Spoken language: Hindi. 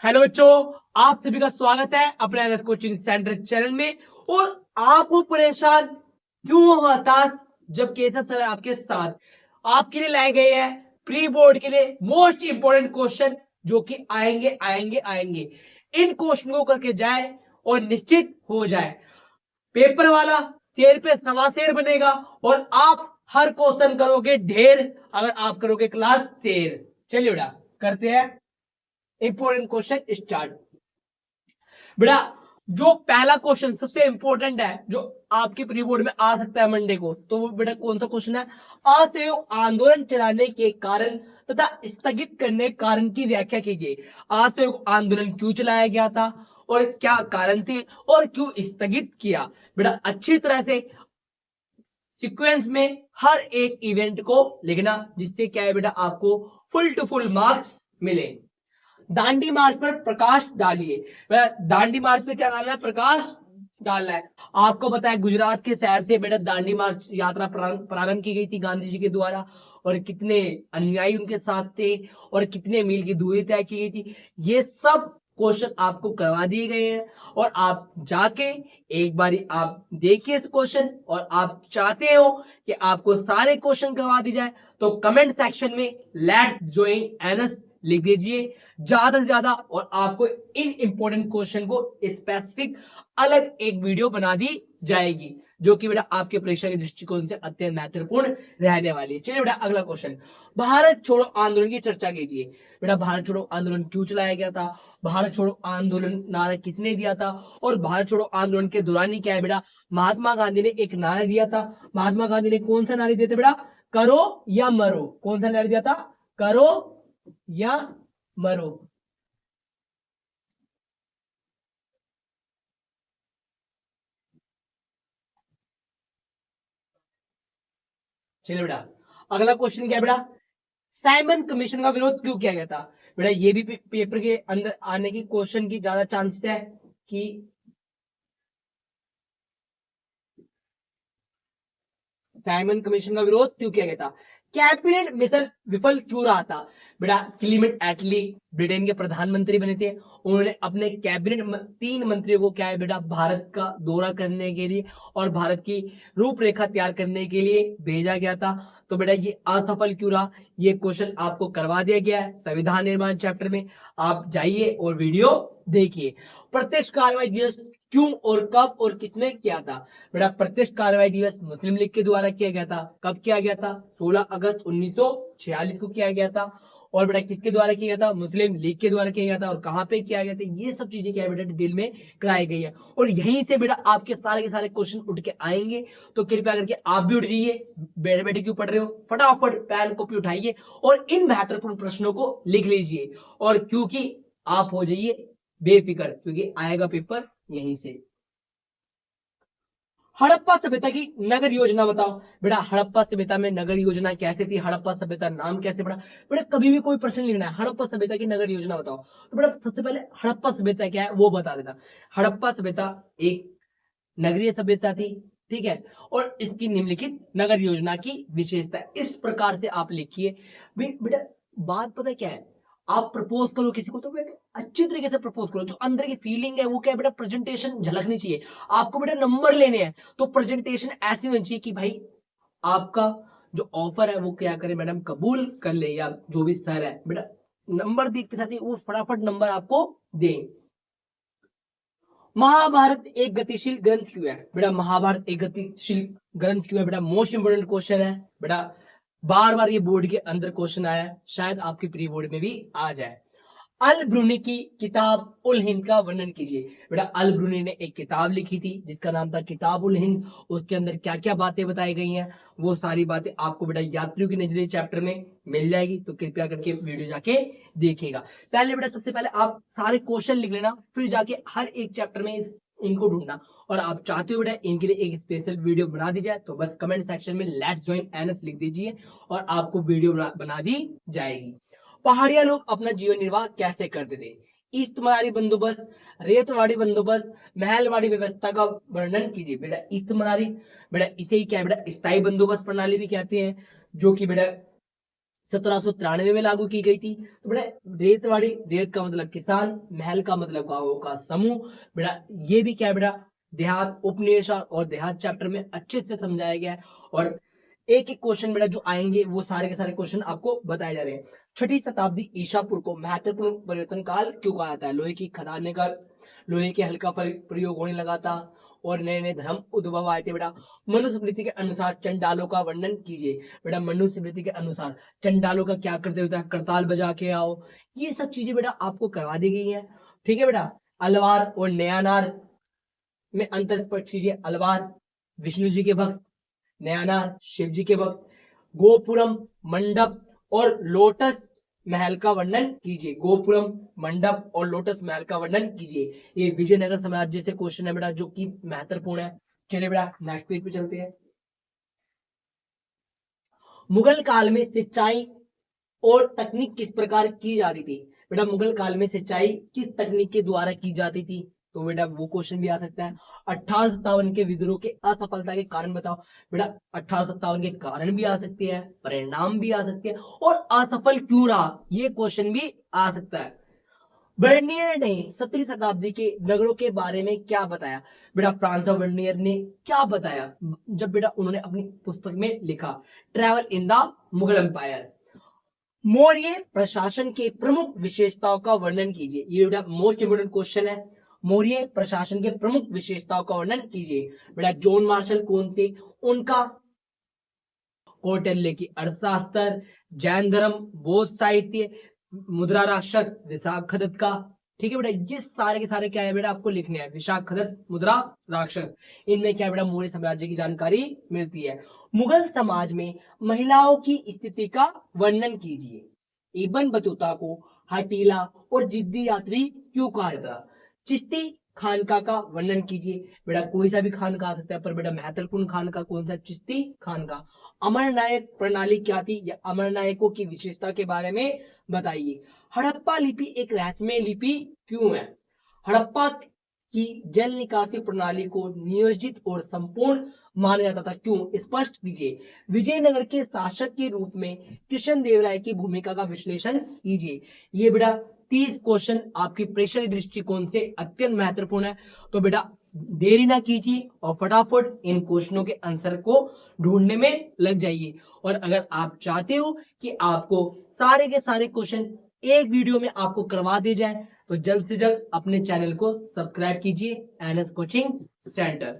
हेलो बच्चों, आप सभी का स्वागत है अपने एनएस कोचिंग सेंटर चैनल में। और आपको परेशान क्यों हो, हताश, जब केसर सर आपके साथ आपके लिए लाए गए हैं प्री बोर्ड के लिए मोस्ट इंपोर्टेंट क्वेश्चन, जो कि आएंगे आएंगे आएंगे। इन क्वेश्चन को करके जाए और निश्चित हो जाए, पेपर वाला शेर पे सवा शेर बनेगा और आप हर क्वेश्चन करोगे ढेर, अगर आप करोगे क्लास शेर। चलिए बेटा, करते हैं इंपोर्टेंट क्वेश्चन स्टार्ट। बेटा, जो पहला क्वेश्चन सबसे इंपॉर्टेंट है, जो आपके प्री बोर्ड में आ सकता है मंडे को, तो वो बेटा कौन सा क्वेश्चन है? असहयोग आंदोलन चलाने के कारण तथा स्थगित करने के कारण की व्याख्या कीजिए। असहयोग आंदोलन क्यों चलाया गया था और क्या कारण थे और क्यों स्थगित किया? बेटा अच्छी तरह से सीक्वेंस में हर एक इवेंट को लिखना, जिससे क्या है बेटा, आपको फुल टू फुल मार्क्स मिले। दांडी मार्च पर प्रकाश डालिए। दांडी मार्च पे क्या डालना है? प्रकाश डालना है। आपको पता है गुजरात के शहर से बेटा दांडी मार्च यात्रा प्रारंभ की गई थी गांधी जी के द्वारा, और कितने अनुयायी उनके साथ थे और कितने मील की दूरी तय की गई थी, ये सब क्वेश्चन आपको करवा दिए गए हैं। और आप जाके एक बारी आप देखिए इस क्वेश्चन, और आप चाहते हो कि आपको सारे क्वेश्चन करवा दी जाए, तो कमेंट सेक्शन में लेट्स ज्वाइन एनएस लिख दीजिए ज्यादा से ज्यादा, और आपको इन इंपॉर्टेंट क्वेश्चन को स्पेसिफिक अलग एक वीडियो बना दी जाएगी, जो कि बेटा आपके परीक्षा के दृष्टिकोण से अत्यंत महत्वपूर्ण रहने वाली है। चलिए बेटा, अगला क्वेश्चन, भारत छोड़ो आंदोलन की चर्चा कीजिए। बेटा भारत छोड़ो आंदोलन क्यों चलाया गया था, भारत छोड़ो आंदोलन नारा किसने दिया था, और भारत छोड़ो आंदोलन के दौरान ही क्या है बेटा, महात्मा गांधी ने एक नारा दिया था। महात्मा गांधी ने कौन सा नारा दिया था बेटा? करो या मरो। कौन सा नारा दिया था? करो या मरो। चलिए बेटा, अगला क्वेश्चन क्या है बेटा? साइमन कमीशन का विरोध क्यों किया गया था? बेटा ये भी पेपर के अंदर आने की क्वेश्चन की ज्यादा चांसेस है कि साइमन कमीशन का विरोध क्यों किया गया था। कैबिनेट मिशन विफल क्यों रहा था? बेटा क्लीमेंट एटली ब्रिटेन के प्रधानमंत्री बने थे, उन्होंने अपने कैबिनेट तीन मंत्रियों को क्या है बेटा, भारत का दौरा करने के लिए और भारत की रूपरेखा तैयार करने के लिए भेजा गया था। तो बेटा ये असफल क्यों रहा, ये क्वेश्चन आपको करवा दिया गया है संविधान निर्माण चैप्टर में। आप जाइए और वीडियो देखिए। प्रत्यक्ष कार्रवाई दिवस क्यों और कब और किसने किया था? बेटा प्रत्यक्ष कार्रवाई दिवस मुस्लिम लीग के द्वारा किया गया था। कब किया गया था? 16 अगस्त 1946 को किया गया था। और बेटा किसके द्वारा किया गया था? मुस्लिम लीग के द्वारा किया गया था। और कहां पे किया गया था? ये सब चीजें क्या है बेटा, डिटेल में कराई गई है। और यहीं से बेटा आपके सारे के सारे क्वेश्चन उठ के आएंगे, तो कृपया करके आप भी उठ जाइए। बैठे बैठे क्यों पढ़ रहे हो? फटाफट पेन कॉपी उठाइए और इन महत्वपूर्ण प्रश्नों को लिख लीजिए। और क्योंकि आप हो जाइए बेफिक्र, क्योंकि आएगा पेपर यहीं से। हड़प्पा सभ्यता की नगर योजना बताओ। बेटा हड़प्पा सभ्यता में नगर योजना कैसे थी, हड़प्पा सभ्यता नाम कैसे पड़ा? बेटा कभी भी कोई प्रश्न लिखना है, हड़प्पा सभ्यता की नगर योजना बताओ, तो बेटा सबसे पहले हड़प्पा सभ्यता क्या है वो बता देना। हड़प्पा सभ्यता एक नगरीय सभ्यता थी, ठीक है, और इसकी निम्नलिखित नगर योजना की विशेषता इस प्रकार से आप लिखिए। बेटा बात पता है क्या है, आप प्रपोज करो किसी को तो बेटा अच्छी तरीके से प्रपोज करो, जो अंदर की फीलिंग है वो क्या है बेटा, प्रेजेंटेशन झलकनी चाहिए। आपको बेटा नंबर लेने हैं, तो प्रेजेंटेशन ऐसी होनी चाहिए कि भाई आपका जो ऑफर है वो क्या करे मैडम, कबूल कर ले, या जो भी सर है बेटा नंबर देखते साथ ही वो फटाफट नंबर आपको दे। महाभारत एक गतिशील ग्रंथ क्यों है? बेटा महाभारत एक गतिशील ग्रंथ क्यों है बेटा? मोस्ट इंपोर्टेंट क्वेश्चन है बेटा, बार बार ये बोर्ड के अंदर क्वेश्चन आया है, शायद आपके प्री बोर्ड में भी आ जाए। अल ब्रूनी की किताब उल हिंद का वर्णन कीजिए। बेटा अल ब्रूनी ने एक किताब लिखी थी जिसका नाम था किताब उल हिंद। उसके अंदर क्या क्या बातें बताई गई हैं, वो सारी बातें आपको बेटा यात्रियों की नजरिए चैप्टर में मिल जाएगी, तो कृपया करके वीडियो जाके देखिएगा। पहले बेटा सबसे पहले आप सारे क्वेश्चन लिख लेना, फिर जाके हर एक चैप्टर में इनको ढूंढना। और आप चाहते हो बेटा इनके लिए एक स्पेशल वीडियो बना दी जाए, तो बस कमेंट सेक्शन में लेट्स ज्वाइन एनएस लिख दीजिए और आपको वीडियो बना दी जाएगी। पहाड़िया लोग अपना जीवन निर्वाह कैसे करते थे? इस्तमारी बंदोबस्त, रेतवाड़ी बंदोबस्त, महलवाड़ी व्यवस्था का वर्णन कीजिए। बेटा इस्तमारी, बेटा इसे ही क्या है बेटा, स्थायी बंदोबस्त प्रणाली भी कहते हैं, जो कि बेटा 1793 में लागू की गई थी। तो बेटा रेतवाड़ी, रेत का मतलब किसान, महल का मतलब गांवों का समूह। बेटा ये भी क्या है बेटा, देहात उपनिवेश और देहात चैप्टर में अच्छे से समझाया गया है। और एक एक क्वेश्चन बेटा जो आएंगे वो सारे के सारे क्वेश्चन आपको बताए जा रहे हैं। छठी शताब्दी ईसा पूर्व को महत्वपूर्ण परिवर्तन काल क्यों कहा जाता है? लोहे की खदानें का, लोहे के हल्का प्रयोग होने लगा था और नए नए धर्म उद्भव आए थे। बेटा मनुस्मृति के अनुसार चंडालों का वर्णन कीजिए। बेटा मनुस्मृति के अनुसार चंडालों का क्या करते होता है? करताल बजा के आओ। ये सब चीजें बेटा आपको करवा दी गई है। ठीक है बेटा, अलवार और नयानार में अंतर स्पष्ट कीजिए। अलवार विष्णु जी के भक्त, नयानार शिव जी के भक्त। गोपुरम, मंडप और लोटस महल का वर्णन कीजिए। गोपुरम, मंडप और लोटस महल का वर्णन कीजिए। ये विजयनगर साम्राज्य से क्वेश्चन है बेटा जो कि महत्वपूर्ण है। चलिए बेटा नेक्स्ट पेज पे चलते हैं। मुगल काल में सिंचाई और तकनीक किस प्रकार की जाती थी? बेटा मुगल काल में सिंचाई किस तकनीक के द्वारा की जाती थी? तो बेटा वो क्वेश्चन भी आ सकता है। 1857 के विद्रोह के असफलता के कारण बताओ। बेटा 1857 के कारण भी आ सकते हैं, परिणाम भी आ सकते हैं, और असफल क्यों रहा ये क्वेश्चन भी आ सकता है। वर्नियर ने 17वीं शताब्दी के नगरों के बारे में क्या बताया? बेटा फ्रांस ऑफ वर्नियर ने क्या बताया जब बेटा उन्होंने अपनी पुस्तक में लिखा travel in the Mughal empire? Maurya प्रशासन के प्रमुख विशेषताओं का वर्णन कीजिए। ये बेटा मोस्ट इंपोर्टेंट क्वेश्चन है। मौर्य प्रशासन के प्रमुख विशेषताओं का वर्णन कीजिए। बेटा जॉन मार्शल कौन थे? उनका कौटिल्य की अर्थशास्त्र, जैन धर्म, बौद्ध साहित्य, मुद्रा राक्षस, विशाखदत्त का। ठीक है बेटा, ये सारे के सारे क्या है बेटा आपको लिखने हैं। विशाखदत्त, मुद्रा राक्षस, इनमें क्या है बेटा मौर्य साम्राज्य की जानकारी मिलती है। मुगल समाज में महिलाओं की स्थिति का वर्णन कीजिए। इब्न बतूता को हठीला और जिद्दी यात्री क्यों कहा जाता? चिश्ती खानका का वर्णन कीजिए। बेटा कोई सा भी खानका आ सकता है, पर बेटा महत्वपूर्ण खानका कौन सा? चिश्ती खानका। अमरनायक प्रणाली क्या थी, या अमरनायकों की विशेषता के बारे में बताइए। हड़प्पा लिपि एक रहस्यमय लिपि क्यों है? हड़प्पा की जल निकासी प्रणाली को नियोजित और संपूर्ण माना जाता था, क्यों? स्पष्ट कीजिए। विजयनगर के शासक के रूप में कृष्ण देव राय की भूमिका का विश्लेषण कीजिए। ये बेटा 30 क्वेश्चन आपकी प्रेक्षक दृष्टिकोण से अत्यंत महत्वपूर्ण है। तो बेटा देरी ना कीजिए और फटाफट इन क्वेश्चनों के आंसर को ढूंढने में लग जाइए। और अगर आप चाहते हो कि आपको सारे के सारे क्वेश्चन एक वीडियो में आपको करवा दिए जाए तो जल्द से जल्द अपने चैनल को सब्सक्राइब कीजिए, एनएस कोचिंग सेंटर।